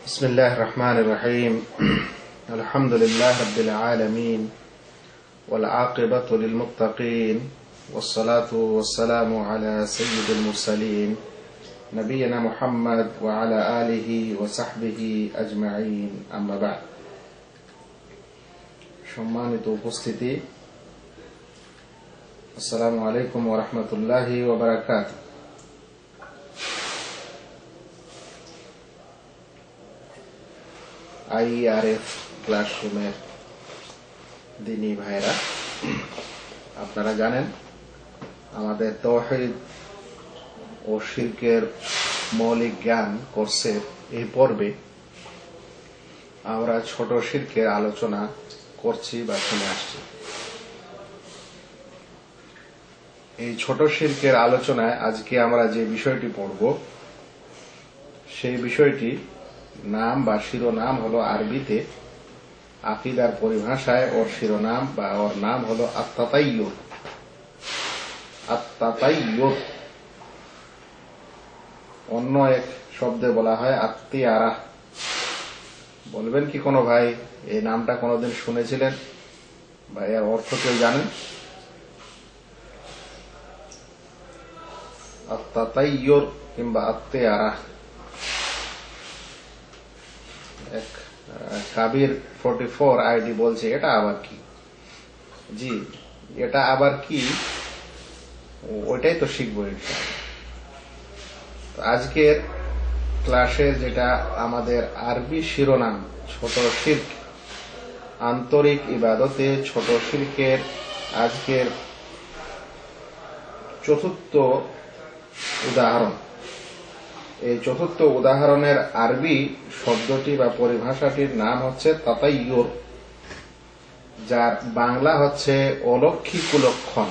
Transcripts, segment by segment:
بسم الله الرحمن الرحيم الحمد لله رب العالمين والعاقبة للمتقين والصلاة والسلام على سيد المرسلين نبينا محمد وعلى آله وصحبه أجمعين أما بعد সম্মানিত উপস্থিতি আসসালামু আলাইকুম ওয়া রাহমাতুল্লাহি ওয়া বারাকাতুহু। আইআরএফ ক্লাসরুমের দিনী ভাইরা, আপনারা জানেন আমাদের তাওহীদ ও শিরকের মৌলিক জ্ঞান কোর্সের এই পর্বে আমরা ছোট শিরকের আলোচনা করছি বা শুনে আসছি। এই ছোট শিরকের আলোচনায় আজকে আমরা যে বিষয়টি পড়ব সেই বিষয়টি নাম বা শিরোনাম হলো আরবিতে, আকীদার পরিভাষায় ওর শিরোনাম বা ওর নাম হলো আত-তাতায়্যুর। আত-তাতায়্যুর অন্য এক শব্দে বলা হয় আত-তিয়ারা। বলবেন কি কোনো ভাই এই নামটা কোনোদিন শুনেছিলেন বা এর অর্থ কেউ জানেন? আত-তাতায়্যুর কিংবা আত-তিয়ারা। এক কাবির 44 আইডি বলছে এটা আবার কি? জি, এটা আবার কি ওইটাই তো শিখবো ইনশাআল্লাহ। আজকের ক্লাসের যেটা আমাদের আরবি শিরোনাম ছোট শিরক, আন্তরিক ইবাদতে ছোট শিরকের আজকের চতুর্থ উদাহরণ। এই চতুর্থ উদাহরণের আরবি শব্দটি বা পরিভাষাটির নাম হচ্ছে তাতায়্যুর, যার বাংলা হচ্ছে অলক্ষী কুলক্ষণ।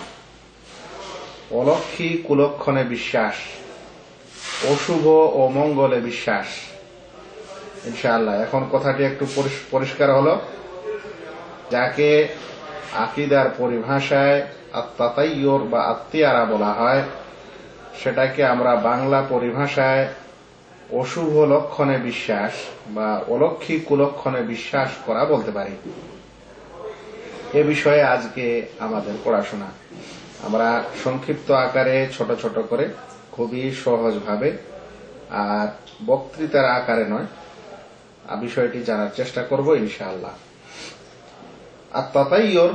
অলক্ষী কুলক্ষণে বিশ্বাস, অশুভ ও মঙ্গলে বিশ্বাস। ইনশাআল্লাহ এখন কথাটি একটু পরিষ্কার হলো। যাকে আকীদার পরিভাষায় আত-তাতায়্যুর বা আত-তিয়ারা বলা হয়, সেটাকে আমরা বাংলা পরিভাষায় অশুভ লক্ষণে বিশ্বাস বা অলক্ষী কুলক্ষণে বিশ্বাস করা বলতে পারি। এ বিষয়ে আজকে আমাদের পড়াশোনা। আমরা সংক্ষিপ্ত আকারে ছোট ছোট করে খুবই সহজভাবে আর বক্তৃতার আকারে নয় বিষয়টি জানার চেষ্টা করব ইনশাআল্লাহ। আত-তাতায়্যুর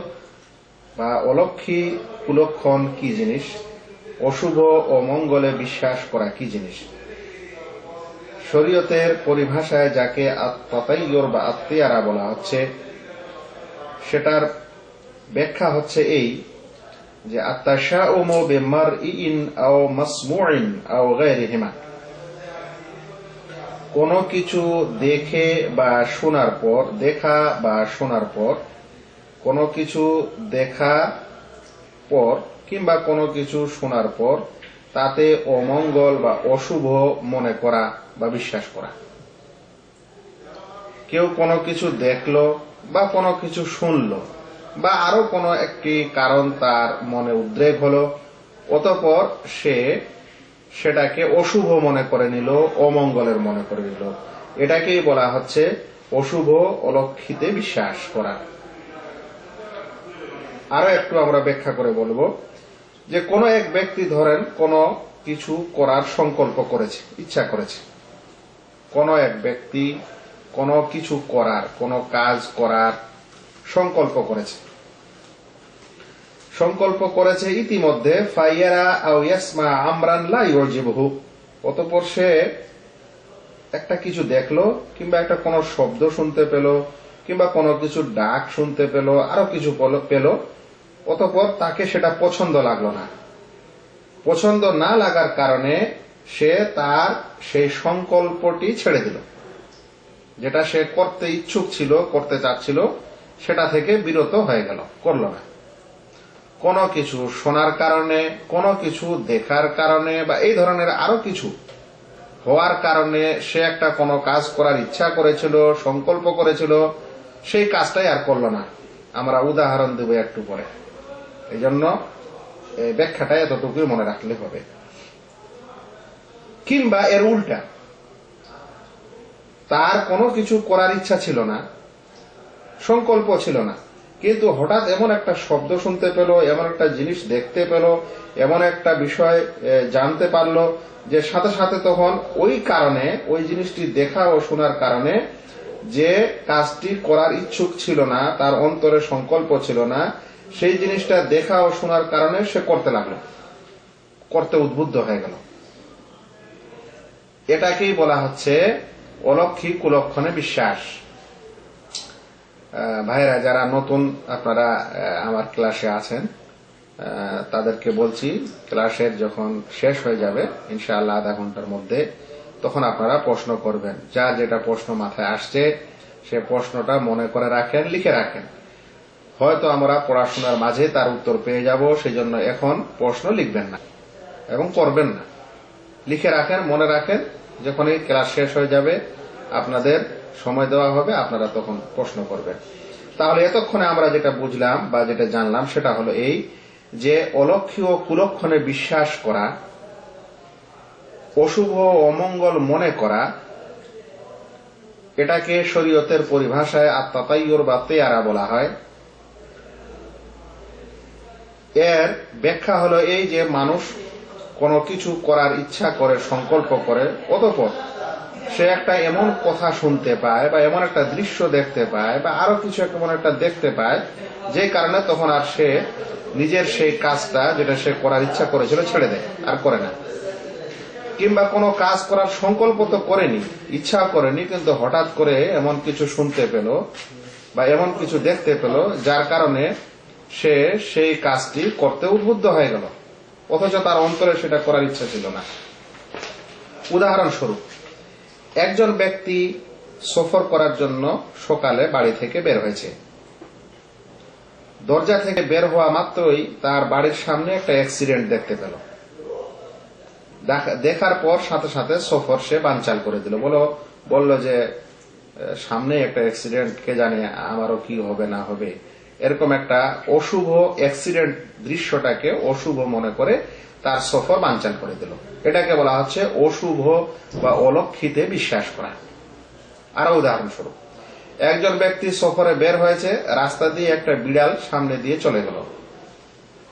বা অলক্ষী কুলক্ষণ কি জিনিস, অশুভ ও মঙ্গলে বিশ্বাস করা কি জিনিস? শরীয়তের পরিভাষায় যাকে আত-তাতায়্যুর বা আত-তিয়ারা বলা হচ্ছে, সেটার ব্যাখ্যা হচ্ছে এই যে আত-তাশাউমু বিমারইন আও মাসমুইন আও গায়রিহিমা। কোনো কিছু দেখে বা শোনার পর, দেখা বা শোনার পর, কোনো কিছু দেখা পর কিংবা কোনো কিছু শোনার পর তাতে অমঙ্গল বা অশুভ মনে করা বা বিশ্বাস করা। কেউ কোনো কিছু দেখলো বা কোনো কিছু শুনলো বা আরো কোনো একটি কারণ তার মনে উদ্রেক হলো, অতঃপর সে সেটাকে অশুভ মনে করে নিল, অমঙ্গলের মনে করে নিল। এটাকেই বলা হচ্ছে অশুভ অলক্ষিতে বিশ্বাস করা। আরো একটু আমরা ব্যাখ্যা করে বলবো যে কোনো এক ব্যক্তি ধরেন কোনো কিছু করার সংকল্প করেছে, ইচ্ছা করেছে। কোনো এক ব্যক্তি কোনো কিছু করার, কোনো কাজ করার সংকল্প করেছে। সংকল্প করেছে ইতিমধ্যে ফাইয়ারা আও ইয়াসমা আমরান লা ইউজিবহু। অতঃপর সে একটা কিছু দেখলো কিংবা একটা কোনো শব্দ শুনতে পেল কিংবা কোনো কিছু ডাক শুনতে পেল, আরো কিছু পেল, অতঃপর তাকে সেটা পছন্দ লাগলো না। পছন্দ না লাগার কারণে সে তার সেই সংকল্পটি ছেড়ে দিল। যেটা সে করতে ইচ্ছুক ছিল, করতে চাচ্ছিল, সেটা থেকে বিরত হয়ে গেল, করল না। কোনো কিছু শোনার কারণে, কোনো কিছু দেখার কারণে বা এই ধরনের আরো কিছু হওয়ার কারণে সে একটা কোনো কাজ করার ইচ্ছা করেছিল, সংকল্প করেছিল, সেই কাজটাই আর করল না। আমরা উদাহরণ দেব একটু পরে, এই জন্য ব্যাখ্যাটা এতটুকুই মনে রাখলে হবে। কিংবা এর উল্টা, তার কোনো কিছু করার ইচ্ছা ছিল না, সংকল্প ছিল না, কিন্তু হঠাৎ এমন একটা শব্দ শুনতে পেল, এমন একটা জিনিস দেখতে পেল, এমন একটা বিষয় জানতে পারলো যে সাথে সাথে তখন ওই কারণে, ওই জিনিসটি দেখা ও শোনার কারণে যে কাজটি করার ইচ্ছুক ছিল না, তার অন্তরে সংকল্প ছিল না, সেই জিনিসটা দেখা ও শোনার কারণে সে করতে লাগলো, করতে উদ্বুদ্ধ হয়ে গেল। এটাকেই বলা হচ্ছে অলৌকিক কুলক্ষণে বিশ্বাস। ভাইরা যারা নতুন আপনারা আমার ক্লাসে আছেন, তাদেরকে বলছি, ক্লাসের যখন শেষ হয়ে যাবে ইনশাআল্লাহ আধা ঘন্টার মধ্যে, তখন আপনারা প্রশ্ন করবেন। যা যেটা প্রশ্ন মাথায় আসছে সে প্রশ্নটা মনে করে রাখেন, লিখে রাখেন। হয়তো আমরা পড়াশোনার মাঝে তার উত্তর পেয়ে যাব, সেই জন্য এখন প্রশ্ন লিখবেন না এবং করবেন না, লিখে রাখেন, মনে রাখেন। যখন এই ক্লাস শেষ হয়ে যাবে, আপনাদের সময় দেওয়া হবে, আপনারা তখন প্রশ্ন করবেন। তাহলে এতক্ষণে আমরা যেটা বুঝলাম বা যেটা জানলাম সেটা হলো এই যে অলৌকিক ও কুলক্ষণে বিশ্বাস করা, অশুভ অমঙ্গল মনে করা, এটাকে শরীয়তের পরিভাষায় আত-তাতায়্যুর বা তেয়ারা বলা হয়। এর ব্যাখ্যা হলো এই যে মানুষ কোনো কিছু করার ইচ্ছা করে, সংকল্প করে, অতঃপর সে একটা এমন কথা শুনতে পায় বা এমন একটা দৃশ্য দেখতে পায় বা আরো কিছু এমন একটা দেখতে পায় যে কারণে তখন আর সে নিজের সেই কাজটা যেটা সে করার ইচ্ছা করেছিল ছেড়ে দেয়, আর করে না। কিংবা কোনো কাজ করার সংকল্প তো করেনি, ইচ্ছা করেনি, কিন্তু হঠাৎ করে এমন কিছু শুনতে পেল বা এমন কিছু দেখতে পেল যার কারণে সে সেই কাজটি করতে উদ্বুদ্ধ হয়ে গেল, অথচ তার অন্তরে সেটা করার ইচ্ছা ছিল না। উদাহরণস্বরূপ, একজন ব্যক্তি সফর করার জন্য সকালে বাড়ি থেকে বের হয়েছে। দরজা থেকে বের হওয়া মাত্রই তার বাড়ির সামনে একটা অ্যাক্সিডেন্ট দেখতে পেল। দেখার পর সাথে সাথে সফর সে বানচাল করে দিল, বলল যে সামনে একটা অ্যাক্সিডেন্ট, কে জানে আমারও কি হবে না হবে। এরকম একটা অশুভ অ্যাক্সিডেন্ট দৃশ্যটাকে অশুভ মনে করে তার সফর বানচাল করে দিল। এটাকে বলা হচ্ছে অশুভ বা অলৌকিতে বিশ্বাস করা। আরো উদাহরণস্বরূপ, একজন ব্যক্তি সফরে বের হয়েছে, রাস্তা দিয়ে একটা বিড়াল সামনে দিয়ে চলে গেল।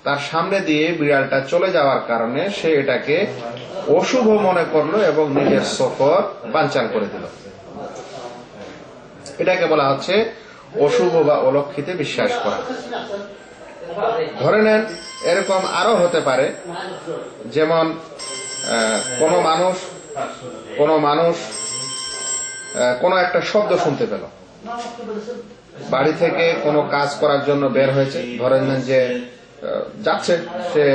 তার সামনে দিয়ে বিড়ালটা চলে যাওয়ার কারণে সে এটাকে অশুভ মনে করলো এবং নিজের সফর বানচাল করে দিল। এটাকে বলা হচ্ছে অশুভ বা অলৌকিতে বিশ্বাস করা। ধরে নেন এরকম আরো হতে পারে, যেমন কোন মানুষ কোন একটা শব্দ শুনতে পেল, বাড়ি থেকে কোনো কাজ করার জন্য বের হয়েছে, ধরে নেন যে যাচ্ছে, সে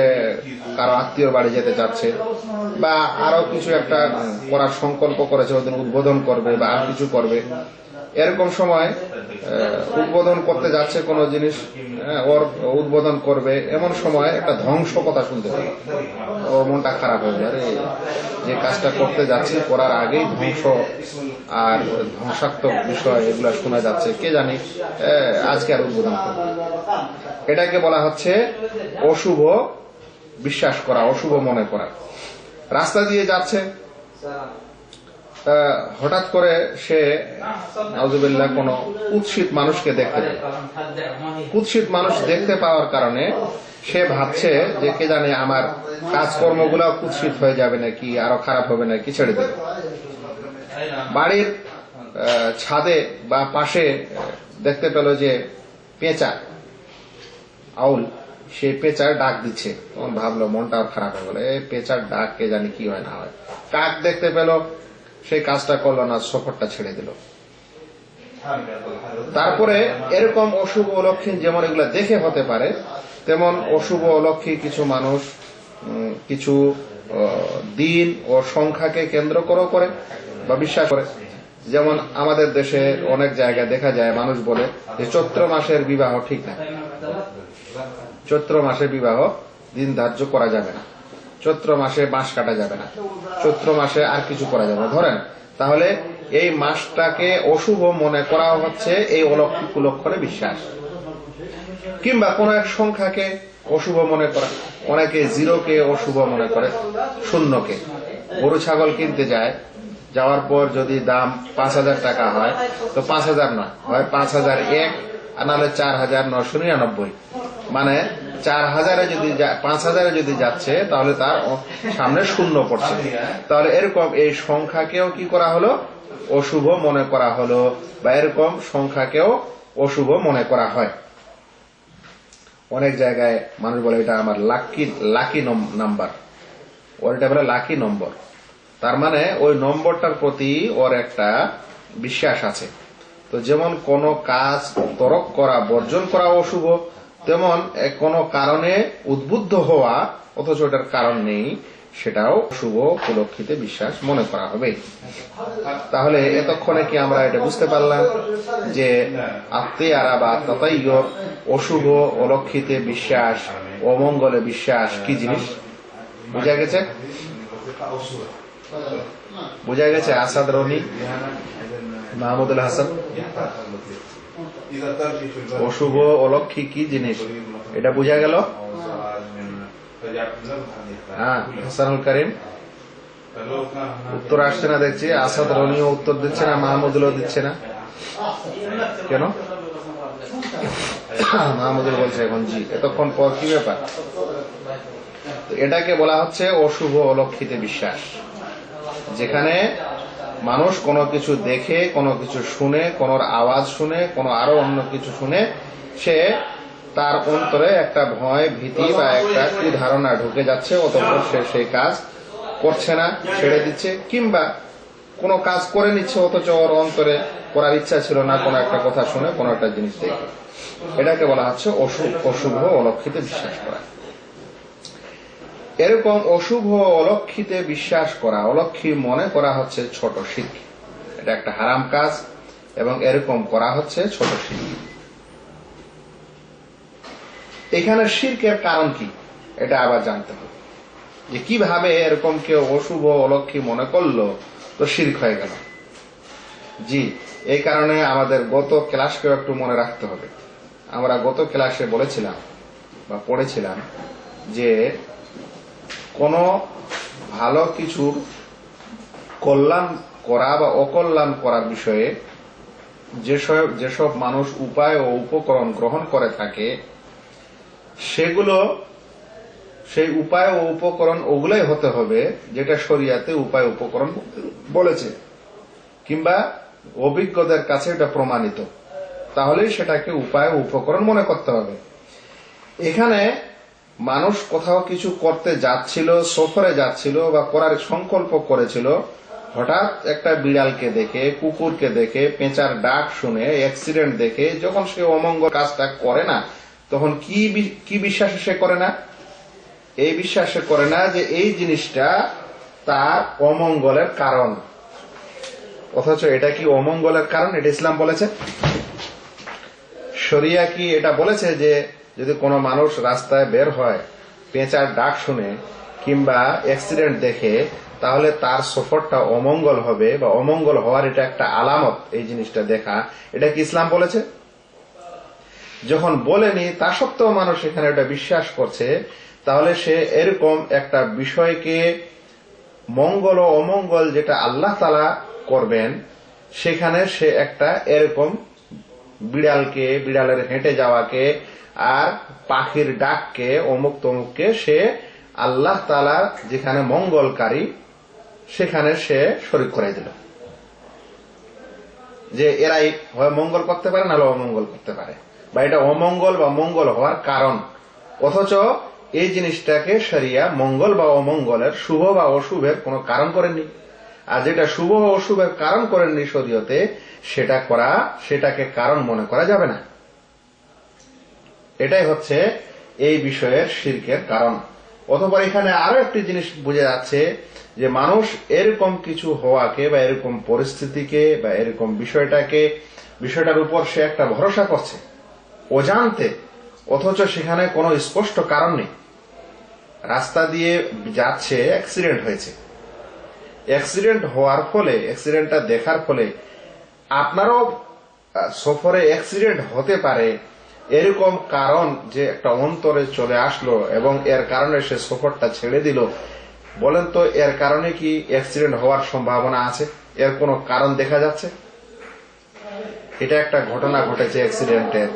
কারো আত্মীয় বাড়ি যেতে যাচ্ছে বা আরো কিছু একটা করার সংকল্প করেছে, ওদের উদ্বোধন করবে বা আর কিছু করবে। এরকম সময় উদ্বোধন করতে যাচ্ছে কোনো জিনিস, ওর উদ্বোধন করবে, এমন সময় একটা ধ্বংস কথা শুনতে পাবে, ওর মনটা খারাপ হয়ে যাবে। যে কাজটা করতে যাচ্ছে করার আগেই ধ্বংস আর ধ্বংসাত্মক বিষয় এগুলো শোনা যাচ্ছে, কে জানি আজকে আর উদ্বোধন করবে। এটাকে বলা হচ্ছে অশুভ বিশ্বাস করা, অশুভ মনে করা। রাস্তা দিয়ে যাচ্ছে, হঠাৎ করে সে নাউজুবিল্লাহ কোন কুৎসিত মানুষকে দেখতে পেল। কুৎসিত মানুষ দেখতে পাওয়ার কারণে সে ভাবছে যে কে জানে আমার কাজকর্মগুলো কুৎসিত হয়ে যাবে নাকি, আরো খারাপ হবে নাকি, ছেড়ে দেবে। বাড়ির ছাদে বা পাশে দেখতে পেল যে পেঁচা, আউল, সে পেঁচার ডাক দিচ্ছে। তখন ভাবলো, মনটা খারাপ হয়ে গেল, এই পেঁচার ডাক কে জানি কি হয় না হয়। কাক দেখতে পেল, সেই কাজটা করলো না, সফরটা ছেড়ে দিল। তারপরে এরকম অশুভ অলক্ষণ যেমন এগুলো দেখে হতে পারে, তেমন অশুভ অলক্ষী কিছু মানুষ কিছু দিন ও সংখ্যাকে কেন্দ্র করে বা বিশ্বাস করে। যেমন আমাদের দেশে অনেক জায়গায় দেখা যায় মানুষ বলে যে চৈত্র মাসের বিবাহ ঠিক না, চৈত্র মাসে বিবাহ দিন ধার্য করা যাবে না, চৈত্র মাসে বাঁশ কাটা যাবে না, চৈত্র মাসে আর কিছু করা যাবে না। ধরেন তাহলে এই মাসটাকে অশুভ মনে করা হচ্ছে এই অলৌকিক কুলক্ষণে বিশ্বাস। কিংবা কোন এক সংখ্যাকে অশুভ মনে করা, অনেকে জিরোকে অশুভ মনে করে, শূন্যকে। গরু ছাগল কিনতে যায়, যাওয়ার পর যদি দাম 5,000 টাকা হয়, তো 5,000 নয়, হয় 5,001 আর নাহলে 4,999। মানে 4,000-এ যদি 5,000-এ যদি যাচ্ছে তাহলে তার সামনে শূন্য পড়ছে। তাহলে এরকম এই সংখ্যাকেও কি করা হলো, অশুভ মনে করা হলো, বা এরকম সংখ্যাকেও অশুভ মনে করা হয়। অনেক জায়গায় মানুষ বলে এটা আমার লাকি নাম্বার, ওর এটা বলে লাকি নম্বর। তার মানে ওই নম্বরটার প্রতি ওর একটা বিশ্বাস আছে। তো যেমন কোন কাজ তরক করা, বর্জন করা অশুভ, তেমন কোনো কারণে উদ্বুদ্ধ হওয়া অথচ ওটার কারণ নেই, সেটাও শুভ উপলক্ষিতে বিশ্বাস মনে করা হবে। তাহলে এতক্ষণে কি আমরা এটা বুঝতে পারলাম যে আত্মীয়ারা বা তাতাইয়র, অশুভ অলক্ষিতে বিশ্বাস, অমঙ্গলে বিশ্বাস কি জিনিস বুঝা গেছে? বুঝা গেছে? আসাদ রনি, মাহমুদুল হাসান, অশুভ অলক্ষী কি জিনিস এটা বুঝা গেল? হ্যাঁ, হাসানুল করিম উত্তর আসছে না দেখছি। আসাদ রনিও উত্তর দিচ্ছে না, মাহমুদুলও দিচ্ছে না কেন? মাহমুদুল বলছে এখন জি। এতক্ষণ পর কি ব্যাপার? এটাকে বলা হচ্ছে অশুভ অলক্ষিতে বিশ্বাস, যেখানে মানুষ কোনো কিছু দেখে, কোনো কিছু শুনে, কোন আওয়াজ শুনে, কোন আরো অন্য কিছু শুনে, সে তার অন্তরে একটা ভয়, ভীতি বা একটা কি ধারণা ঢুকে যাচ্ছে, অতঃপর সে সেই কাজ করছে না, ছেড়ে দিচ্ছে, কিংবা কোনো কাজ করে নিচ্ছে অথচ ওর অন্তরে করার ইচ্ছা ছিল না, কোনো একটা কথা শুনে, কোনো একটা জিনিস দেখে। এটাকে বলা হচ্ছে অশুভ অলক্ষিতে বিশ্বাস করা। এরকম অশুভ অলক্ষিতে বিশ্বাস করা, অলক্ষী মনে করা হচ্ছে ছোট শিরক। এটা একটা হারাম কাজ এবং এরকম করা হচ্ছে ছোট শিরক। এখানে শিরকের কারণ কি এটা আবার জানতে হবে, যে কিভাবে এরকম কেউ অশুভ অলক্ষী মনে করলো তো শিরক হয়ে গেল। জি, এই কারণে আমাদের গত ক্লাসকেও একটু মনে রাখতে হবে। আমরা গত ক্লাসে বলেছিলাম বা পড়েছিলাম যে কোন ভালো কিছুর কল্যাণ করা বা অকল্যাণ করার বিষয়ে যেসব মানুষ উপায় ও উপকরণ গ্রহণ করে থাকে, সেগুলো, সেই উপায় ও উপকরণ ওগুলাই হতে হবে যেটা শরিয়াতে উপায় উপকরণ বলেছে, কিংবা অভিজ্ঞদের কাছে এটা প্রমাণিত, তাহলেই সেটাকে উপায় ও উপকরণ মনে করতে হবে। এখানে মানুষ কোথাও কিছু করতে যাচ্ছিল, সফরে যাচ্ছিল বা করার সংকল্প করেছিল, হঠাৎ একটা বিড়ালকে দেখে, কুকুরকে দেখে, পেঁচার ডাক শুনে, অ্যাক্সিডেন্ট দেখে যখন সে অমঙ্গল কাজটা করে না, তখন কি বিশ্বাসে সে করে না? এই বিশ্বাসে করে না যে এই জিনিসটা তার অমঙ্গলের কারণ, অথচ এটা কি অমঙ্গলের কারণ? এটা ইসলাম বলেছে? শরিয়া কি এটা বলেছে যে যদি কোনো মানুষ রাস্তায় বের হয়, পেঁচার ডাক শুনে কিংবা অ্যাক্সিডেন্ট দেখে, তাহলে তার সফরটা অমঙ্গল হবে বা অমঙ্গল হওয়ার এটা একটা আলামত, এই জিনিসটা দেখা, এটা কি ইসলাম বলেছে? যখন বলেনি, তা সত্ত্বেও মানুষ এখানে এটা বিশ্বাস করছে, তাহলে সে এরকম একটা বিষয়কে মঙ্গল ও অমঙ্গল যেটা আল্লাহ তাআলা করবেন, সেখানে সে একটা এরকম বিড়ালকে, বিড়ালের হেঁটে যাওয়াকে আর পাখির ডাককে, অমুক তমুককে সে আল্লাহ তাআলা যেখানে মঙ্গলকারী সেখানে সে শরীক করে দিল, যে এরাই হয় মঙ্গল করতে পারে নাহলে অমঙ্গল করতে পারে, বা এটা অমঙ্গল বা মঙ্গল হওয়ার কারণ। অথচ এই জিনিসটাকে শরিয়া মঙ্গল বা অমঙ্গলের, শুভ বা অশুভের কোনো কারণ করেননি। আর যেটা শুভ ও অশুভের কারণ করেননি শরীয়তে, সেটাকে কারণ মনে করা যাবে না। এটাই হচ্ছে এই বিষয়ের শিরকের কারণ। অথবা এখানে আরো একটি জিনিস বোঝা যাচ্ছে যে মানুষ এরকম কিছু হওয়াকে বা এরকম পরিস্থিতিকে বা এরকম বিষয়টার উপর সে একটা ভরসা করছে অজান্তে, অথচ সেখানে কোনো স্পষ্ট কারণ নেই। রাস্তা দিয়ে যাচ্ছে, অ্যাক্সিডেন্ট হয়েছে, অ্যাক্সিডেন্ট হওয়ার ফলে, অ্যাক্সিডেন্টটা দেখার ফলে আপনারও সফরে অ্যাক্সিডেন্ট হতে পারে, এরকম কারণ যে একটা অন্তরে চলে আসলো এবং এর কারণে সে সফরটা ছেড়ে দিল, বলেন তো এর কারণে কি অ্যাক্সিডেন্ট হওয়ার সম্ভাবনা আছে? এর কোনো কারণ দেখা যাচ্ছে? এটা একটা ঘটনা ঘটেছে অ্যাক্সিডেন্টের।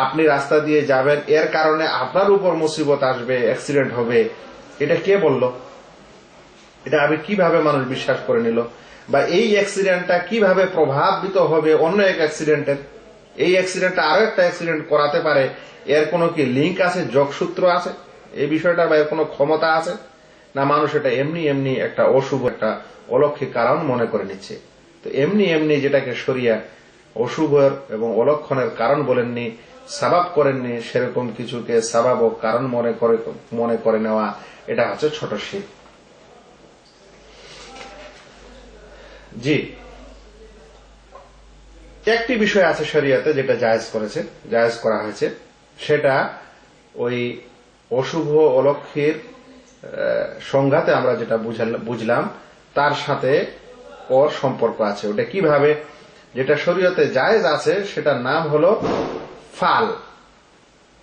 আপনি রাস্তা দিয়ে যাবেন, এর কারণে আপনার উপর মুসিবত আসবে, অ্যাক্সিডেন্ট হবে, এটা কে বলল? এটা আমি কিভাবে মানুষ বিশ্বাস করে নিল? বা এই অ্যাক্সিডেন্টটা কিভাবে প্রভাবিত হবে অন্য এক অ্যাক্সিডেন্টের? এই অ্যাক্সিডেন্টটা আরো একটা অ্যাক্সিডেন্ট করাতে পারে, এর কোনো কি লিঙ্ক আছে, যোগসূত্র আছে? এই বিষয়টার বা এর কোনো ক্ষমতা আছে? না মানুষ এটা এমনি এমনি একটা অশুভ, একটা অলৌকিক কারণ মনে করে নিচ্ছে? তো এমনি এমনি যেটাকে শরিয়া অশুভ এবং অলক্ষণের কারণ বলেননি, সাবাব করেননি, সেরকম কিছুকে সাবাব ও কারণ মনে করে নেওয়া, এটা হচ্ছে ছোট শিরক। জি, একটি বিষয় আছে শরিয়াতে যেটা জায়েজ করা হয়েছে, সেটা ওই অশুভ অলক্ষীর সংঘাতে আমরা যেটা বুঝলাম তার সাথে ওর সম্পর্ক আছে। ওটা কিভাবে? যেটা শরীয়তে জায়েজ আছে সেটার নাম হলো ফাল।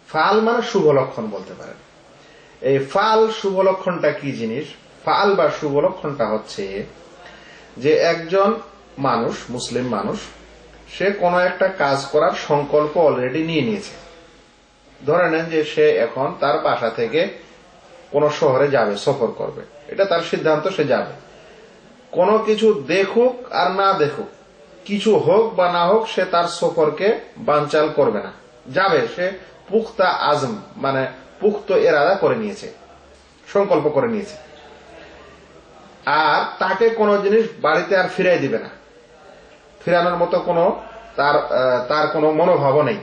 ফাল মানে শুভ লক্ষণ বলতে পারেন। এই ফাল শুভ লক্ষণটা কি জিনিস? ফাল বা শুভ লক্ষণটা হচ্ছে যে একজন মানুষ, মুসলিম মানুষ, সে কোনো একটা কাজ করার সংকল্প অলরেডি নিয়ে নিয়েছে। ধরে নেন যে সে এখন তার বাসা থেকে কোন শহরে যাবে, সফর করবে, এটা তার সিদ্ধান্ত, সে যাবে। কোনো কিছু দেখুক আর না দেখুক, কিছু হোক বা না হোক, সে তার সফরকে বানচাল করবে না, যাবে। সে পুখতা আজম মানে পুখ্ত এরাদা করে নিয়েছে, সংকল্প করে নিয়েছে। আর তাকে কোনো জিনিস বাড়িতে আর ফিরাই দিবে না, ফিরানোর মতো কোনো তার কোনো মনোভাব নেই।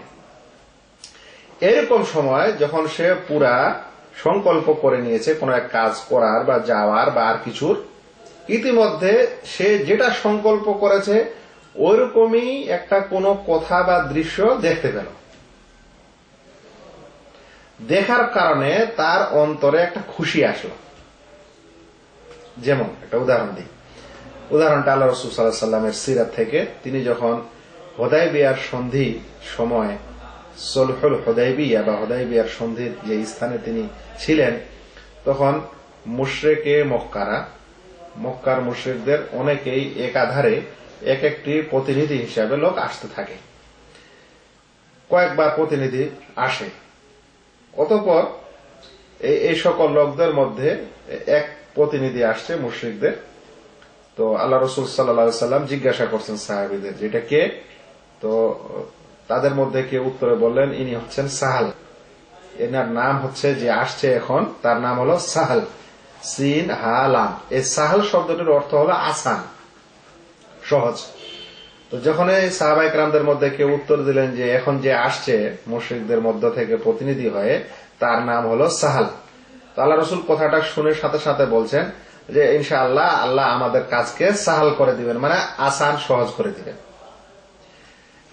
এরকম সময় যখন সে পুরা সংকল্প করে নিয়েছে কোনো এক কাজ করার বা যাওয়ার বা আর কিছুর, ইতিমধ্যে সে যেটা সংকল্প করেছে ওইরকমই একটা কোনো কথা বা দৃশ্য দেখতে পেল। দেখার কারণে তার অন্তরে একটা খুশি আসলো। যেমন একটা উদাহরণ দিই। উদাহরণটা আল্লাহ রাসূল সাল্লাল্লাহু আলাইহি ওয়াসাল্লামের সিরাত থেকে। তিনি যখন হুদায়বিয়ার সন্ধি সময়, সুলহুল হুদায়বিয়া বা হুদায়বিয়ার সন্ধির যে স্থানে তিনি ছিলেন, তখন মুশরিকে মক্কার মুশরিকদের অনেকেই একাধারে এক একটি প্রতিনিধি হিসাবে লোক আসতে থাকে। কয়েকবার প্রতিনিধি আসে। অতঃপর এই সকল লোকদের মধ্যে এক প্রতিনিধি আসছে মুশরিকদের। তো আল্লাহ রাসূল সাল্লাল্লাহু আলাইহি ওয়াসাল্লাম জিজ্ঞাসা করছেন সাহাবীদের, যেটা কে? তো তাদের মধ্যে কেউ উত্তরে বললেন, ইনি হচ্ছেন সাহাল। এনার নাম হচ্ছে, যে আসছে এখন, তার নাম হলো সাহাল, সিন হা লাম। এই সাহাল শব্দটির অর্থ হলো আসান, সহজ। তো যখন এই সাহাবায়ে কেরামদের মধ্যে কেউ উত্তর দিলেন যে এখন যে আসছে মুশরিকদের মধ্য থেকে প্রতিনিধি হয়ে, তার নাম হলো সাহাল। তো আল্লাহ রাসূল কথাটা শুনে সাথে সাথে বলছেন যে ইনশাআল্লাহ আল্লাহ আমাদের কাজকে সাহাল করে দিবেন, মানে আসান, সহজ করে দিবেন।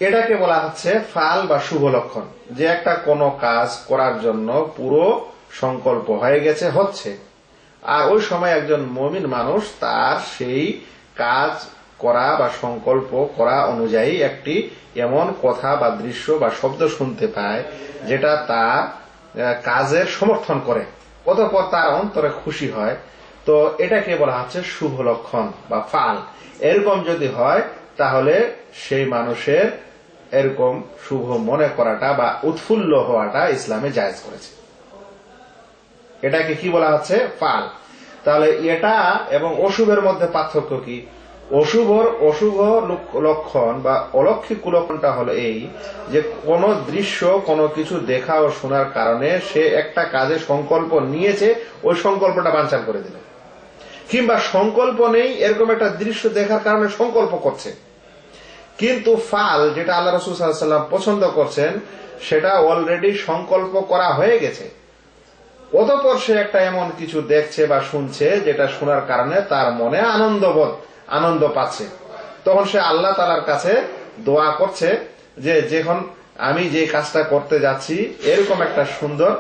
এটাকে বলা হচ্ছে ফাল বা শুভ লক্ষণ, যে একটা কোনো কাজ করার জন্য পুরো সংকল্প হয়ে গেছে, হচ্ছে। আর ওই সময় একজন মুমিন মানুষ তার সেই কাজ করা বা সংকল্প করা অনুযায়ী একটি এমন কথা বা দৃশ্য বা শব্দ শুনতে পায় যেটা তার কাজের সমর্থন করে, অতঃপর তার অন্তরে খুশি হয়। তো এটাকে বলা হচ্ছে শুভ লক্ষণ বা ফাল। এরকম যদি হয় তাহলে সেই মানুষের এরকম শুভ মনে করাটা বা উৎফুল্ল হওয়াটা ইসলামে জায়েজ করেছে। এটাকে কি বলা হচ্ছে? ফাল। তাহলে এটা এবং অশুভের মধ্যে পার্থক্য কি? অশুভ লক্ষণ বা অলৌকিক কুলক্ষণটা হলো এই যে কোন দৃশ্য, কোনো কিছু দেখা ও শোনার কারণে সে একটা কাজে সংকল্প নিয়েছে, ওই সংকল্পটা বানচাল করে দিল। কিংবা সংকল্প নেই, এরকম একটা দৃশ্য দেখার কারণে সংকল্প করছে, কিন্তু ফাল যেটা আল্লাহ রাসূল সাল্লাল্লাহু আলাইহি ওয়াসাল্লাম পছন্দ করছেন, সেটা অলরেডি সংকল্প করা হয়ে গেছে। অতঃপর সে একটা এমন কিছু দেখছে বা শুনছে যেটা শোনার কারণে তার মনে আনন্দ পাচ্ছে। তখন সে আল্লাহ তাআলার কাছে দোয়া করছে যে যখন আমি যে কাজটা করতে যাচ্ছি এরকম একটা সুন্দর,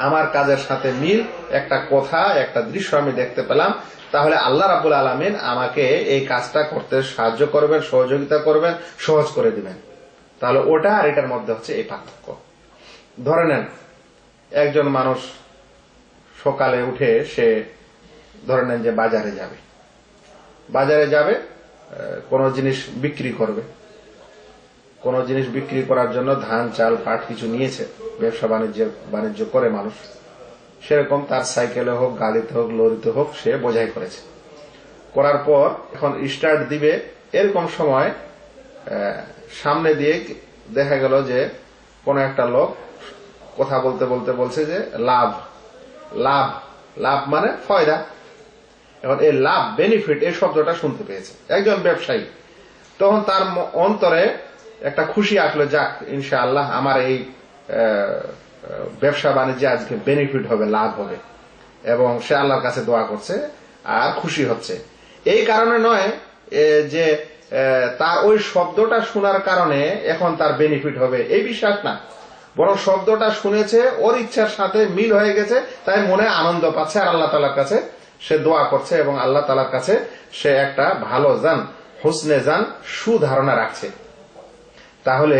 আমার কাজের সাথে মিল একটা কথা, একটা দৃশ্য আমি দেখতে পেলাম, তাহলে আল্লাহ রাব্বুল আলামিন আমাকে এই কাজটা করতে সাহায্য করবেন, সহযোগিতা করবেন, সহজ করে দিবেন। তাহলে ওটা আর এটার মধ্যে হচ্ছে এই পার্থক্য। ধরে নেন একজন মানুষ সকালে উঠে সে ধরে নেন যে বাজারে যাবে কোনো জিনিস বিক্রি করবে, কোনো জিনিস বিক্রি করার জন্য ধান চাল পাট কিছু নিয়েছে, ব্যবসা বাণিজ্য করে মানুষ, সেরকম তার সাইকেলে হোক, গাড়িতে হোক, লরিতে হোক সে বোঝাই করেছে। করার পর এখন স্টার্ট দিবে, এরকম সময় সামনে দিয়ে দেখা গেল যে কোন একটা লোক কথা বলতে বলতে বলছে যে লাভ লাভ লাভ মানে ফয়দা। এখন এই লাভ, বেনিফিট, এই শব্দটা শুনতে পেয়েছে একজন ব্যবসায়ী। তখন তার অন্তরে একটা খুশি আসলো, যাক ইনশাআল্লাহ আমার এই ব্যবসা বাণিজ্যে আজকে বেনিফিট হবে, লাভ হবে, এবং সে আল্লাহর কাছে দোয়া করছে আর খুশি হচ্ছে। এই কারণে নয় যে তার ওই শব্দটা শোনার কারণে এখন তার বেনিফিট হবে, এই বিশ্বাস না, বরং শব্দটা শুনেছে, ওর ইচ্ছার সাথে মিল হয়ে গেছে, তাই মনে আনন্দ পাচ্ছে আর আল্লাহ তাআলার কাছে সে দোয়া করছে এবং আল্লাহ তাআলার কাছে সে একটা ভালো জান, হুসনে জান, সুধারণা রাখছে। তাহলে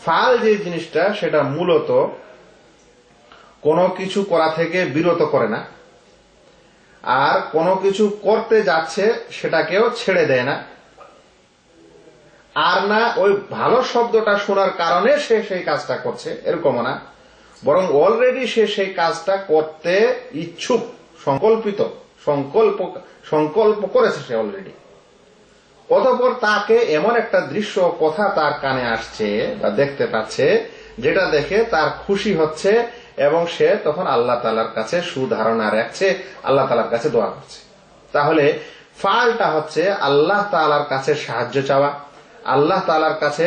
ফাল যে জিনিসটা সেটা মূলত কোনো কিছু করা থেকে বিরত করে না, আর কোনো কিছু করতে যাচ্ছে সেটাকেও ছেড়ে দেয় না, আর না ওই ভালো শব্দটা শোনার কারণে সে সেই কাজটা করছে, এরকমও না, বরং অলরেডি সে সেই কাজটা করতে ইচ্ছুক, সংকল্প করেছে সে অলরেডি। অতঃপর তাকে এমন একটা দৃশ্য, কথা তার কানে আসছে বা দেখতে পাচ্ছে, যেটা দেখে তার খুশি হচ্ছে এবং সে তখন আল্লাহ তাআলার কাছে সুধারণা রাখছে, আল্লাহ তাআলার কাছে দোয়া করছে। তাহলে ফালটা হচ্ছে আল্লাহ তাআলার কাছে সাহায্য চাওয়া, আল্লাহ তাআলার কাছে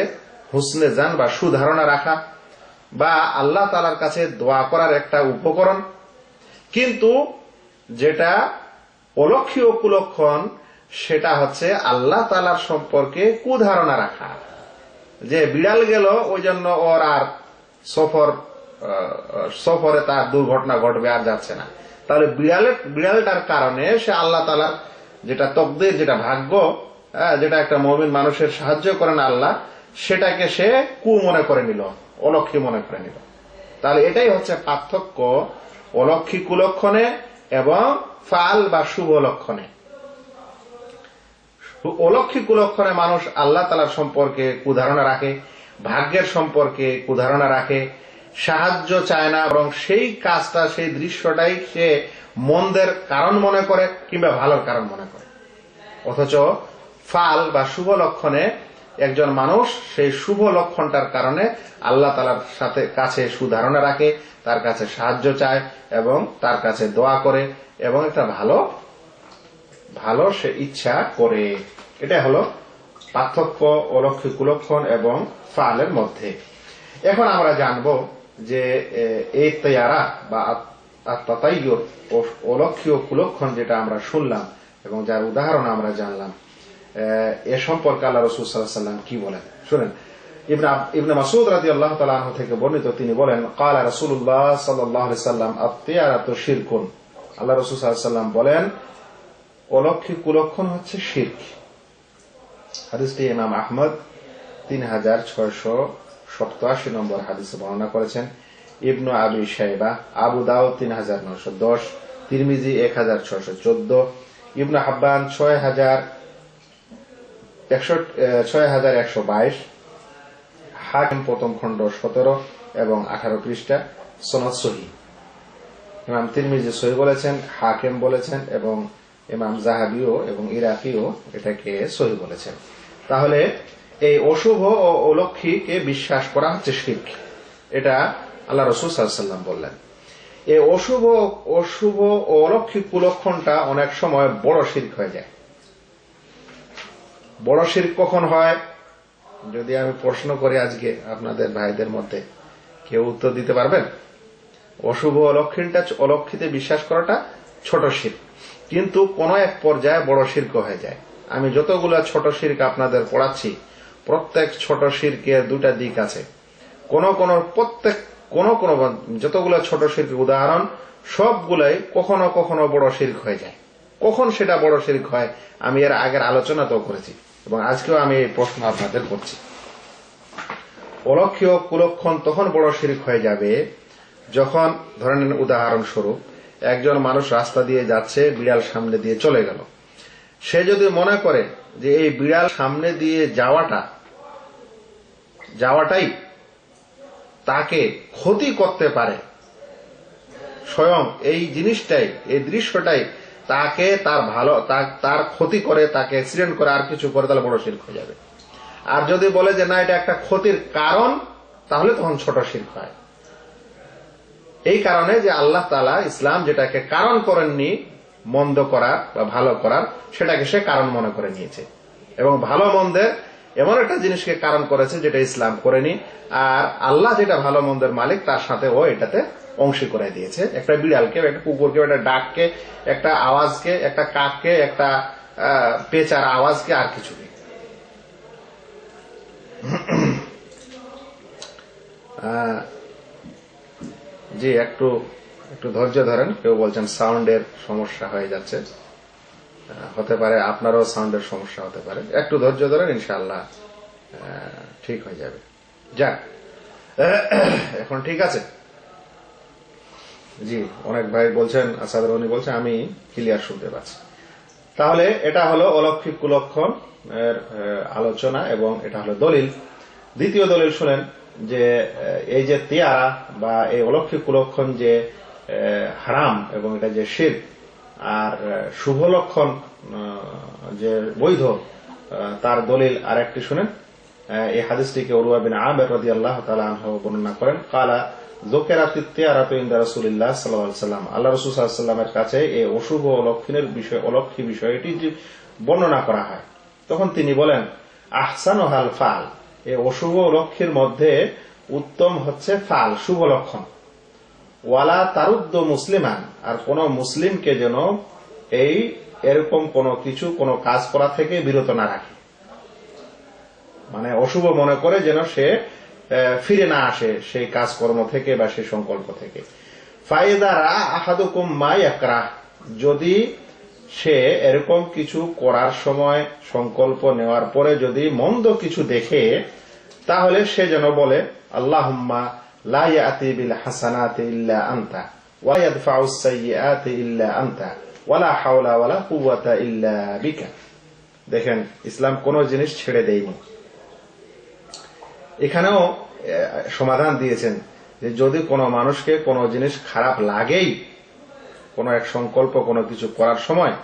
হুসনে জান বা সুধারণা রাখা, বা আল্লাহ তাআলার কাছে দোয়া করার একটা উপকরণ। কিন্তু যেটা অলক্ষী ও কুলক্ষণ, সেটা হচ্ছে আল্লাহ তাআলার সম্পর্কে কুধারণা রাখা, যে বিড়াল গেল ওই জন্য ওর আর সফরে তার দুর্ঘটনা ঘটবে, আর যাচ্ছে না। তাহলে বিড়ালটার কারণে সে আল্লাহ তাআলার যেটা তকদির, যেটা ভাগ্য, যেটা একটা মুমিন মানুষের সাহায্য করেন আল্লাহ, সেটাকে সে মনে করে নিল, অলক্ষী মনে করে নিল। তাহলে এটাই হচ্ছে পার্থক্য অলক্ষী কুলক্ষণে এবং ফাল বা শুভ লক্ষণে। অলক্ষী কুলক্ষণে মানুষ আল্লাহ তাআলার সম্পর্কে কুধারণা রাখে, ভাগ্যের সম্পর্কে কুধারণা রাখে, সাহায্য চায় না, বরং সেই কাজটা, সেই দৃশ্যটাই সে মন্দের কারণ মনে করে কিংবা ভালোর কারণ মনে করে। অথচ ফাল বা শুভ লক্ষণে একজন মানুষ সেই শুভ লক্ষণটার কারণে আল্লাহ তাআলার সাথে কাছে সুধারণা রাখে, তার কাছে সাহায্য চায় এবং তার কাছে দোয়া করে এবং একটা ভালো সে ইচ্ছা করে। এটা হলো পার্থক্য অলক্ষী কুলক্ষণ এবং ফালের মধ্যে। এখন আমরা জানব যে এই তৈয়ারা বা আত্মাতাইয়ুর ও অলক্ষী ও কুলক্ষণ যেটা আমরা শুনলাম এবং যার উদাহরণ আমরা জানলাম, এ সম্পর্কে আল্লাহ রাসূল সাল্লাল্লাহু আলাইহি ওয়াসাল্লাম কি বলেন শুনেন। ইবনে মাসউদ রাদিয়াল্লাহু তাআলা আনহু থেকে বর্ণিত, তিনি বলেন, ক্বালা রাসূলুল্লাহ সাল্লাল্লাহু আলাইহি ওয়াসাল্লাম আত-তিয়ারাতু শিরকুন। আল্লাহ রাসূল সাল্লাল্লাহু আলাইহি ওয়াসাল্লাম বলেন অলক্ষী কুলক্ষণ হচ্ছে শিরক। হাদিসটি ইমাম আহমদ 3687 নম্বর হাদিসে বর্ণনা করেছেন, ইবনু আবি শাইবা, আবু দাউদ 3910, তিরমিজি 1614, ইবনু হাব্বান 6122, হাকিম প্রথম খণ্ড 17 এবং 18 পৃষ্ঠা, সনদ সহিহ। ইমাম তিরমিজি সহিহ বলেছেন, হাকিম বলেছেন এবং ইমাম যাহাবিও এবং ইরাকিও এটাকে সহিহ বলেছেন। তাহলে এই অশুভ ও অলক্ষীকে বিশ্বাস করা হচ্ছে শিরক, এটা আল্লাহ রাসূল সাল্লাল্লাহু আলাইহি ওয়াসাল্লাম বললেন। এই অশুভ ও অলক্ষী কুলক্ষণটা অনেক সময় বড় শিরক হয়ে যায়। বড় শিরক কখন হয়? যদি আমি প্রশ্ন করি আজকে আপনাদের ভাইদের মধ্যে, কেউ উত্তর দিতে পারবেন? অশুভ অলক্ষীতে বিশ্বাস করাটা ছোট শিরক, কিন্তু কোন এক পর্যায়ে বড় শিরক হয়ে যায়। আমি যতগুলো ছোট শিরক আপনাদের পড়াচ্ছি, প্রত্যেক ছোট শিরকের দুটা দিক আছে। যতগুলো ছোট শিরকের উদাহরণ, সবগুলাই কখনো কখনো বড় শিরক হয়ে যায়। কখন সেটা বড় শিরক হয় আমি এর আগের আলোচনাতেও করেছি এবং আজকেও আমি এই প্রশ্ন আপনাদের করছি। অলক্ষী ও কুলক্ষণ তখন বড় শিরক হয়ে যাবে যখন, ধরেন উদাহরণস্বরূপ, একজন মানুষ রাস্তা দিয়ে যাচ্ছে, বিড়াল সামনে দিয়ে চলে গেল। সে যদি মনে করে যে এই বিড়াল সামনে দিয়ে যাওয়াটাই তাকে ক্ষতি করতে পারে, স্বয়ং এই জিনিসটাই, এই দৃশ্যটাই তাকে তার ক্ষতি করে, তাকে অ্যাক্সিডেন্ট করে, আর কিছু করে, তাহলে বড় শিরক হয়ে যাবে। আর যদি বলে যে না, এটা একটা ক্ষতির কারণ, তাহলে তখন ছোট শিরক হয়। এই কারণে যে আল্লাহ তাআলা ইসলাম যেটাকে কারণ করেননি মন্দ করা বা ভালো করার, সেটাকে সে কারণ মনে করে নিয়েছে, এবং ভালো মন্দের এমন একটা জিনিসকে কারণ করেছে যেটা ইসলাম করেনি। আর আল্লাহ যেটা ভালো মন্দের মালিক, তার সাথে ও এটাতে অংশী করে দিয়েছে। একটা বিড়ালকে, একটা কুকুরকে, একটা ডাককে, একটা আওয়াজকে, একটা কাককে, একটা পেঁচার আওয়াজকে, আর কিছু নেই। জি, একটু ধৈর্য ধরেন। কেউ বলছেন সাউন্ডের সমস্যা হয়ে যাচ্ছে, হতে পারে আপনারও সাউন্ডের সমস্যা হতে পারে। একটু ধৈর্য ধরেন, ইনশাআল্লাহ ঠিক হয়ে যাবে। যাক, এখন ঠিক আছে। জি, অনেক ভাই বলছেন, আসাদুর রনি বলছেন আমি ক্লিয়ার শুনতে পাচ্ছি। তাহলে এটা হলো অলৌকিক কুলক্ষণ এর আলোচনা, এবং এটা হলো দলিল। দ্বিতীয় দলিল শুনেন, যে এই যে তিয়ারা বা এই অলৌকিক কুলক্ষণ যে হারাম, এবং এটা যে শিরক, আর শুভ লক্ষণ যে বৈধ, তার দলিল আরেকটি শুনেন। এই হাদিসটিকে উরওয়া বিন আমির রাদিয়াল্লাহু তাআলা আনহু বর্ণনা করেন। কালা যুকিরাতিত তিয়ারাতু ইনদা রাসূলিল্লাহ সাল্লাল্লাহু আলাইহি ওয়াসাল্লাম, আল্লাহ রাসূল সাল্লাল্লাহু আলাইহি ওয়াসাল্লামের কাছে এই অশুভ লক্ষণের বিষয়, অলৌকিক বিষয়টি যে বর্ণনা করা হয়, তখন তিনি বলেন আহসানুহাল ফাল, এই অশুভ লক্ষণের মধ্যে উত্তম হচ্ছে ফাল, শুভ লক্ষণ। ওয়ালা তারুদ্দ মুসলিমান, আর কোন মুসলিমকে যেন এরকম কোন কাজ করা থেকে বিরত না রাখে, মানে অশুভ মনে করে যেন সে ফিরে না আসে সেই কাজকর্ম থেকে বা সেই সংকল্প থেকে। ফাইদারা আহাদুকুম মা ইয়াকরাহ, যদি সে এরকম কিছু করার সময়, সংকল্প নেওয়ার পরে যদি মন্দ কিছু দেখে, তাহলে সে যেন বলে আল্লাহুম্মা লা ইয়াতি বিল হাসানাতি ইল্লা আনতা ওয়া ইয়াদফাউস সাইয়্যাতি ইল্লা আনতা ওয়ালা হাওলা ওয়ালা কুওয়াতা ইল্লা বিকা। দেখেন, ইসলাম কোন জিনিস ছেড়ে দেয়নি। এখানেও সমাধান দিয়েছেন যে যদি কোনো মানুষকে কোনো জিনিস খারাপ লাগেই, কোন এক সংকল্প, কোনো কিছু করার সময়,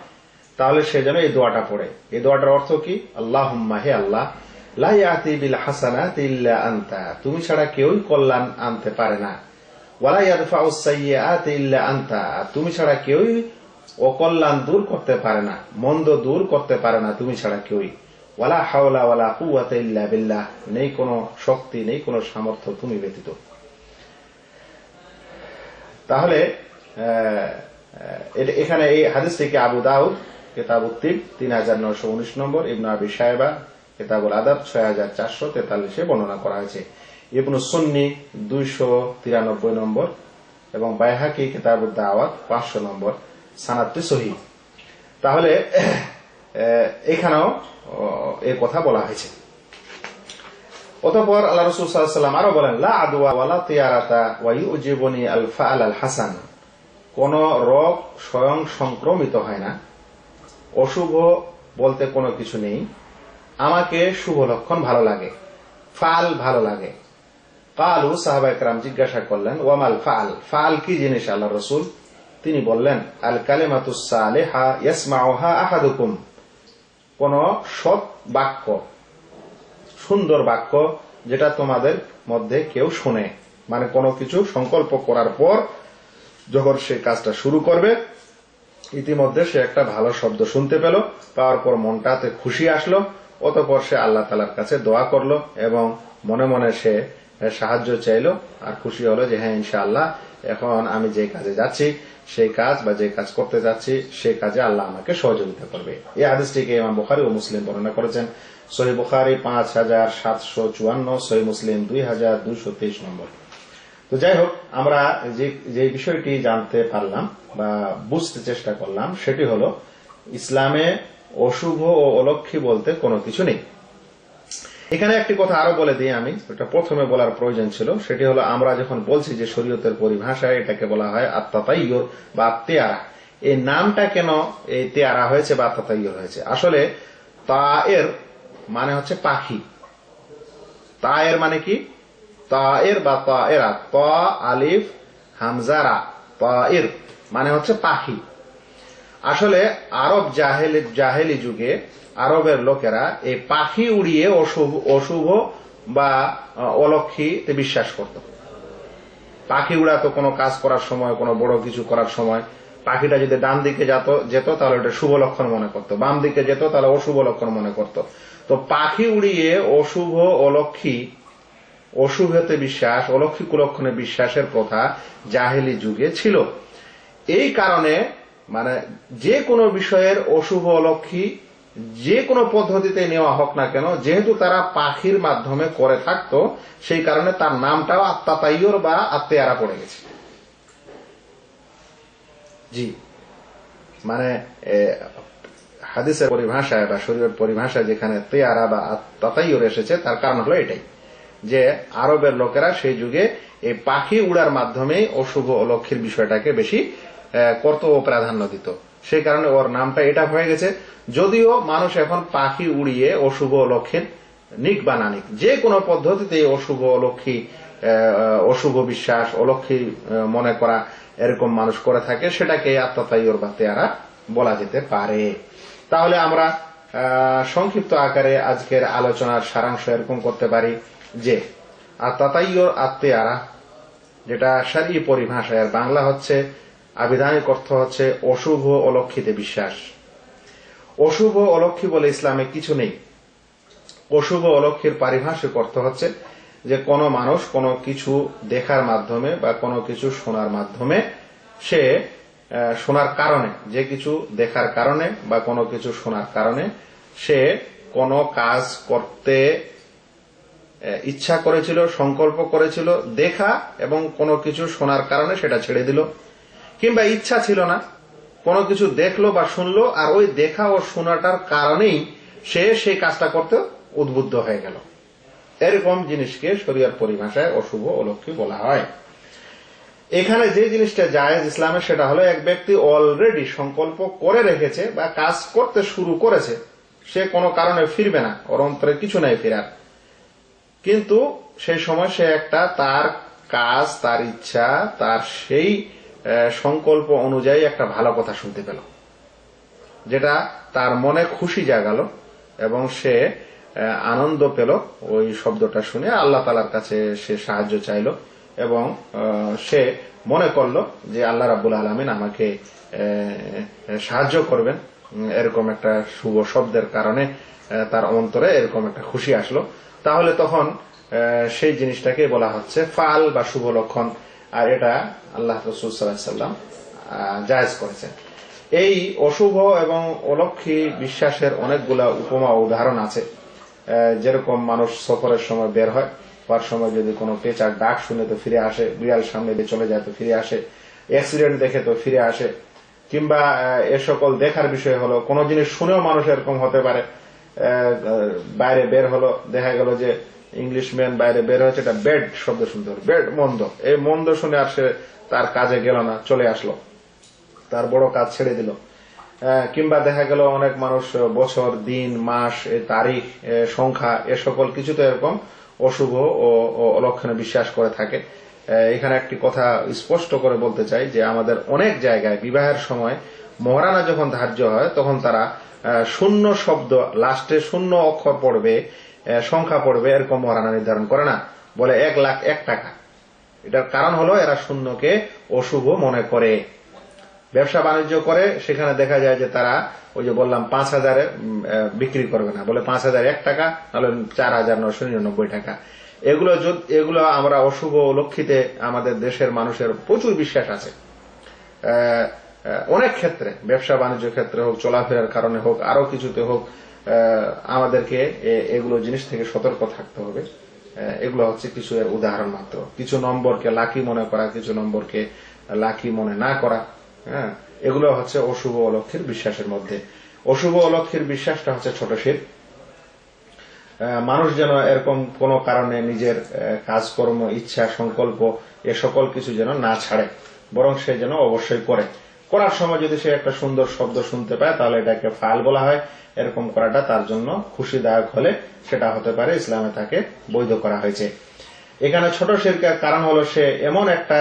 তাহলে সে যেন এই দোয়াটা পড়ে। এই দোয়াটার অর্থ কি? আল্লাহুম্মা, হে আল্লাহ, লা ইয়াতি বিল হাসানাতি ইল্লা আনতা, তুমি ছাড়া কেউই কল্যাণ আনতে পারে না। ওয়ালা ইয়াদফাউস সাইয়্যাতি ইল্লা আনতা, তুমি ছাড়া কেউই অকল্যাণ দূর করতে পারে না, মন্দ দূর করতে পারে না তুমি ছাড়া কেউই। ওয়ালা হাওলা ওয়ালা কুওয়াতা ইল্লা বিল্লাহ, নেই কোনো শক্তি, নেই কোনো সামর্থ্য তুমি ব্যতীত। তাহলে এখানে এই হাদিসটিকে আবু দাউদ কিতাবুত তিব 3919 নম্বর, ইবনে আবি শায়বা কিতাবুল আদাব 6443 বর্ণনা করা হয়েছে। ইবনে সুন্নি 293 নম্বর, এবং বাইহাকি কিতাবুদ দাওয়াত 500 নম্বর, সানাদটি সহিহ। তাহলে এখানেও এই কথা বলা হয়েছে। অতঃপর আল্লাহ রাসূল সাল্লাল্লাহু আলাইহি ওয়াসাল্লাম আরো বলেন, লা আদওয়া ওয়ালা তিয়ারাতা ওয়া ইউজিবুনি আল ফাআল আল হাসান, কোন রোগ স্বয়ং সংক্রমিত হয় না, অশুভ বলতে কোনো কিছু নেই, আমাকে শুভ লক্ষণ ভালো লাগে, ফাল ভালো লাগে। কালু, সাহাবায়ে কেরাম জিজ্ঞাসা করলেন, ওয়ামাল ফাল, ফাল কি জিনিস আল্লাহ রাসূল? তিনি বললেন, আল কালিমাতুস সালিহা ইয়াসমাউহা আহাদুকুম, কোন সৎ বাক্য, সুন্দর বাক্য যেটা তোমাদের মধ্যে কেউ শুনে, মানে কোনো কিছু সংকল্প করার পর যখন সে কাজটা শুরু করবে, ইতিমধ্যে সে একটা ভালো শব্দ শুনতে পেল, পাওয়ার পর মনটাতে খুশি আসলো, অতঃপর সে আল্লাহ তাআলার কাছে দোয়া করলো, এবং মনে মনে সে সাহায্য চাইলো, আর খুশি হলো যে হ্যাঁ, ইনশাআল্লাহ এখন আমি যে কাজে যাচ্ছি, সেই কাজ বা যে কাজ করতে যাচ্ছি, সেই কাজে আল্লাহ আমাকে সহযোগিতা করবে। এই হাদিসটিকে ইমাম বুখারী ও মুসলিম বর্ণনা করেছেন। সহিহ বুখারী 5754, সহিহ মুসলিম 2223 নম্বর। তো যাই হোক, আমরা যে বিষয়টি জানতে পারলাম বা বুঝতে চেষ্টা করলাম, সেটি হলো ইসলামে অশুভ ও অলক্ষী বলতে কোনো কিছু নেই। এখানে একটি কথা আরো বলে দিই আমি, এটা প্রথমে বলার প্রয়োজন ছিল, সেটি হলো আমরা যখন বলছি যে শরীয়তের পরিভাষায় এটাকে বলা হয় আত্তাতাইয়ুর বা আত্তেয়ারা, এই নামটা কেন এই তেয়ারা হয়েছে বা আত্তাতাইয়ুর হয়েছে? আসলে তায়ের মানে হচ্ছে পাখি। তায়ের মানে কি? তায়ের বা তায়েরা, ত আলিফ হামজারা, তায়ের মানে হচ্ছে পাখি। আসলে আরব জাহেলি যুগে আরবের লোকেরা এই পাখি উড়িয়ে অশুভ বা অলক্ষীতে বিশ্বাস করত। পাখি উড়াতো কোনো কাজ করার সময়, কোনো বড় কিছু করার সময় পাখিটা যদি ডান দিকে যেত তাহলে ওটা শুভ লক্ষণ মনে করত, বাম দিকে যেত তাহলে অশুভ লক্ষণ মনে করত। তো পাখি উড়িয়ে অশুভ অলক্ষী, অশুভতে বিশ্বাস, অলক্ষী কুলক্ষণে বিশ্বাসের প্রথা জাহেলি যুগে ছিল। এই কারণে মানে যে কোনো বিষয়ের অশুভ অলক্ষী যে কোনো পদ্ধতিতে নেওয়া হোক না কেন, যেহেতু তারা পাখির মাধ্যমে করে থাকতো, সেই কারণে তার নামটাও আত্তাতাইয়ুর বা আত্তেয়ারা পড়ে গেছে। জি, মানে হাদিসের পরিভাষায় বা শরীয়তের পরিভাষায় যেখানে তেয়ারা বা আত্তাতাইয়ুর এসেছে, তার কারণ হলো এটাই যে আরবের লোকেরা সেই যুগে এই পাখি উড়ার মাধ্যমে অশুভ অলক্ষীর বিষয়টাকে বেশি কর্তব্য প্রাধান্য দিত, সেই কারণে ওর নামটা এটা হয়ে গেছে। যদিও মানুষ এখন পাখি উড়িয়ে অশুভ অলক্ষী নিক বা না নিক, যে কোনো পদ্ধতিতে অশুভ অলক্ষী, অশুভ বিশ্বাস, অলক্ষী মনে করা এরকম মানুষ করে থাকে, সেটাকে আত্তাতাইয়ুর বা তেয়ারা বলা যেতে পারে। তাহলে আমরা সংক্ষিপ্ত আকারে আজকের আলোচনার সারাংশ এরকম করতে পারি যে আত্তাতাইয়ুর আত্তেয়ারা, যেটা শরঈ পরিভাষায়, আর বাংলা হচ্ছে আবিধানিক অর্থ হচ্ছে অশুভ অলক্ষীতে বিশ্বাস। অশুভ অলক্ষী বলে ইসলামে কিছু নেই। অশুভ অলক্ষীর পারিভাষিক অর্থ হচ্ছে যে কোনো মানুষ কোনো কিছু দেখার মাধ্যমে বা কোনো কিছু শোনার মাধ্যমে, সে শোনার কারণে, যে কিছু দেখার কারণে বা কোনো কিছু শোনার কারণে সে কোনো কাজ করতে ইচ্ছা করেছিল, সংকল্প করেছিল, দেখা এবং কোনো কিছু শোনার কারণে সেটা ছেড়ে দিল, কিংবা ইচ্ছা ছিল না, কোনো কিছু দেখলো বা শুনলো, আর ওই দেখা ও শোনাটার কারণেই সে সেই কাজটা করতে উদ্বুদ্ধ হয়ে গেল। এরকম জিনিসকে শরীয়ত পরিভাষায় অশুভ অলক্ষী বলা হয়। এখানে যে জিনিসটা জায়েজ ইসলামে, সেটা হলো এক ব্যক্তি অলরেডি সংকল্প করে রেখেছে বা কাজ করতে শুরু করেছে, সে কোনো কারণে ফিরবে না, ওর অন্তরে কিছু নাই ফেরার, কিন্তু সেই সময় সে একটা তার কাজ, তার ইচ্ছা, তার সেই সংকল্প অনুযায়ী একটা ভালো কথা শুনতে পেল, যেটা তার মনে খুশি জাগালো এবং সে আনন্দ পেল ওই শব্দটা শুনে, আল্লাহ তাআলার কাছে সে সাহায্য চাইল এবং সে মনে করলো যে আল্লাহ রাব্বুল আলামিন আমাকে সাহায্য করবেন, এরকম একটা শুভ শব্দের কারণে তার অন্তরে এরকম একটা খুশি আসলো। তাহলে তখন সেই জিনিসটাকে বলা হচ্ছে ফাল বা শুভ লক্ষণ, আর এটা আল্লাহ রাসূল সাল্লাল্লাহু আলাইহি ওয়াসাল্লাম জায়েজ করেছেন। এই অশুভ এবং অলক্ষী বিশ্বাসের অনেকগুলা উপমা উদাহরণ আছে। যেরকম মানুষ সফরের সময় বের হয়, হওয়ার সময় যদি কোনো পেঁচার ডাক শুনে তো ফিরে আসে, বিড়াল সামনে দিয়ে চলে যায় তো ফিরে আসে, অ্যাক্সিডেন্ট দেখে তো ফিরে আসে, কিংবা এ সকল দেখার বিষয় হলো কোনো জিনিস শুনেও মানুষ এরকম হতে পারে। বাইরে বের হলো, দেখা গেল যে ইংলিশম্যান বাইরে বের হয়েছে, এটা বেড শব্দ শুনতে হলো, বেড মন্দ, এই মন্দ শুনে আর সে তার কাজে গেল না, চলে আসলো, তার বড় কাজ ছেড়ে দিল। কিংবা দেখা গেল অনেক মানুষ বছর, দিন, মাস, তারিখ, সংখ্যা, এ সকল কিছুতে এরকম অশুভ ও অলক্ষণে বিশ্বাস করে থাকে। এখানে একটি কথা স্পষ্ট করে বলতে চাই যে আমাদের অনেক জায়গায় বিবাহের সময় মহারানা যখন ধার্য হয়, তখন তারা শূন্য শব্দ, লাস্টে শূন্য অক্ষর পড়বে, সংখ্যা পড়বে, এরকম মহারানা নির্ধারণ করে না, বলে 1,01,000 টাকা। এটার কারণ হলো এরা শূন্যকে অশুভ মনে করে। ব্যবসা বাণিজ্য করে, সেখানে দেখা যায় যে তারা ওই যে বললাম 5,000-এ বিক্রি করবে না, বলে 5,001 টাকা, নাহলে 4,999 টাকা। এগুলো আমরা অশুভ লক্ষিতে আমাদের দেশের মানুষের প্রচুর বিশ্বাস আছে। অনেক ক্ষেত্রে, ব্যবসা বাণিজ্য ক্ষেত্রে হোক, চলাফেরার কারণে হোক, আরো কিছুতে হোক, আমাদেরকে এগুলো জিনিস থেকে সতর্ক থাকতে হবে। এগুলো হচ্ছে কিছু এর উদাহরণ মাত্র। কিছু নম্বরকে লাকি মনে করা, কিছু নম্বরকে লাকি মনে না করা, হ্যাঁ, এগুলো হচ্ছে অশুভ অলক্ষীর বিশ্বাসের মধ্যে। অশুভ অলক্ষীর বিশ্বাসটা হচ্ছে ছোট শিরক। মানুষ যেন এরকম কোনো কারণে নিজের কাজকর্ম, ইচ্ছা, সংকল্প এ সকল কিছু যেন না ছাড়ে, বরং সে যেন অবশ্যই করে। করার সময় যদি সে একটা সুন্দর শব্দ শুনতে পায় তাহলে এটাকে ফাল বলা হয়। এরকম করাটা তার জন্য খুশিদায়ক হলে সেটা হতে পারে, ইসলামে তাকে বৈধ করা হয়েছে। এখানে ছোট শিরকের কারণ হলো সে এমন একটা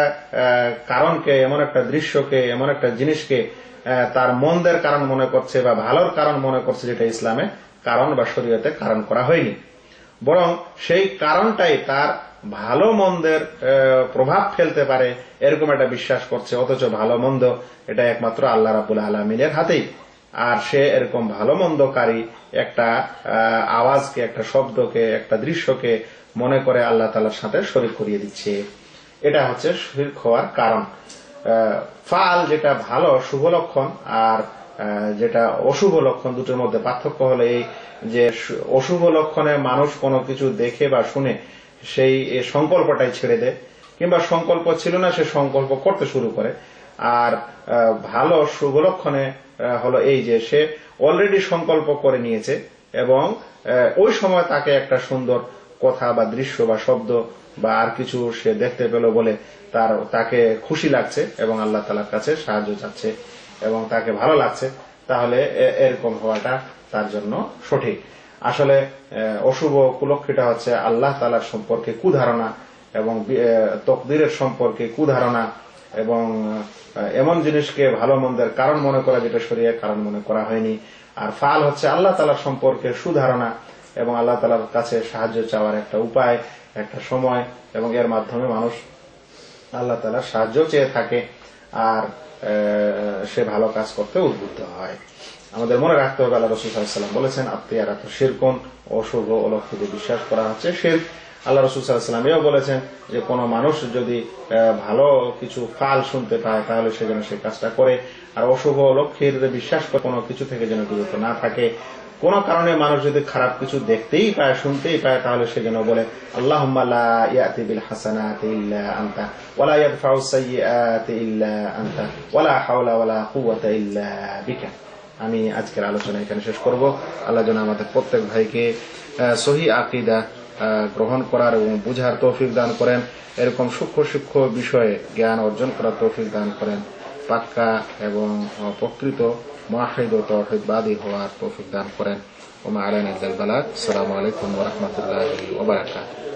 কারণকে, এমন একটা দৃশ্যকে, এমন একটা জিনিসকে তার মন্দের কারণ মনে করছে বা ভালোর কারণ মনে করছে, যেটা ইসলামে কারণ বা শরীয়তে কারণ করা হয়নি, বরং সেই কারণটাই তার ভালো মন্দের প্রভাব ফেলতে পারে এরকম একটা বিশ্বাস করছে। অথচ ভালো মন্দ এটা একমাত্র আল্লাহ রাব্বুল আলামিনের হাতেই। আর সে এরকম ভালো মন্দকারী একটা আওয়াজকে, একটা শব্দকে, একটা দৃশ্যকে মনে করে আল্লাহ তাআলার সাথে শরীক করিয়ে দিচ্ছে। এটা হচ্ছে শিরক হওয়ার কারণ। ফাল যেটা ভালো শুভ লক্ষণ আর যেটা অশুভ লক্ষণ, দুটোর মধ্যে পার্থক্য হলো এই যে অশুভ লক্ষণে মানুষ কোনো কিছু দেখে বা শুনে সেই সংকল্পটাই ছেড়ে দেয়, কিংবা সংকল্প ছিল না সে সংকল্প করতে শুরু করে। আর ভালো শুভ লক্ষণে হলো এই যে সে অলরেডি সংকল্প করে নিয়েছে এবং ওই সময় তাকে একটা সুন্দর কথা বা দৃশ্য বা শব্দ বা আর কিছু সে দেখতে পেল বলে তাকে খুশি লাগছে এবং আল্লাহ তাআলার কাছে সাহায্য চাচ্ছে এবং তাকে ভালো লাগছে, তাহলে এরকম হওয়াটা তার জন্য সঠিক। আসলে অশুভ কুলক্ষিটা হচ্ছে আল্লাহ তাআলার সম্পর্কে কুধারণা এবং তকদিরের সম্পর্কে কুধারণা এবং এমন জিনিসকে ভালো মন্দের কারণ মনে করা যেটা শরীয়তের কারণ মনে করা হয়নি। আর ফাল হচ্ছে আল্লাহ তাআলার সম্পর্কে সুধারণা এবং আল্লাহ তাআলার কাছে সাহায্য চাওয়ার একটা উপায়, একটা সময়, এবং এর মাধ্যমে মানুষ আল্লাহ তাআলার সাহায্য চেয়ে থাকে আর সে ভালো কাজ করতে উদ্বুদ্ধ হয়। আমাদের মনে রাখতে হবে আল্লাহ রাসূল সাল্লাল্লাহু আলাইহি ওয়াসাল্লাম বলেছেন, আত্মীয়ারাত শিরকুন, অশুভ অলক্ষিতে বিশ্বাস করা হচ্ছে শিরক। আল্লাহ রাসূল সাল্লাল্লাহু আলাইহি ওয়াসাল্লাম এও বলেছেন যে কোন মানুষ যদি ভালো কিছু ফাল শুনতে পায় তাহলে সে যেন সেই কাজটা করে, আর অশুভ অলক্ষির বিশ্বাস করে কোনো কিছু থেকে যেন বিরত না থাকে। কোন কারণে মানুষ যদি খারাপ কিছু দেখতেই পায়, শুনতেই পায়, তাহলে সে যেন বলে আল্লাহুম্মা লা ইয়াতি বিল হাসানাতি ইল্লা আনতা ওয়া লা ইয়াদফাউ সাইয়্যাতি ইল্লা আনতা ওয়া লা হাওলা ওয়া লা কুওয়াতা ইল্লা বিকা। আমি আজকের আলোচনা এখানে শেষ করব। আল্লাহ যেন আমাদের প্রত্যেক ভাইকে সহিহ আকীদা গ্রহণ করার এবং বুঝার তৌফিক দান করেন, এরকম সূক্ষ্ম সূক্ষ্ম বিষয়ে জ্ঞান অর্জন করার তৌফিক দান করেন, পাক্কা এবং প্রকৃত মুওয়াহিদ ও তাওহীদবাদী হওয়ার তৌফিক দান করেন। ওয়া মা আলাইনা ইল্লাল বালাগ। আসসালামু আলাইকুম ওয়া রাহমাতুল্লাহি ওয়া বারাকাতুহু।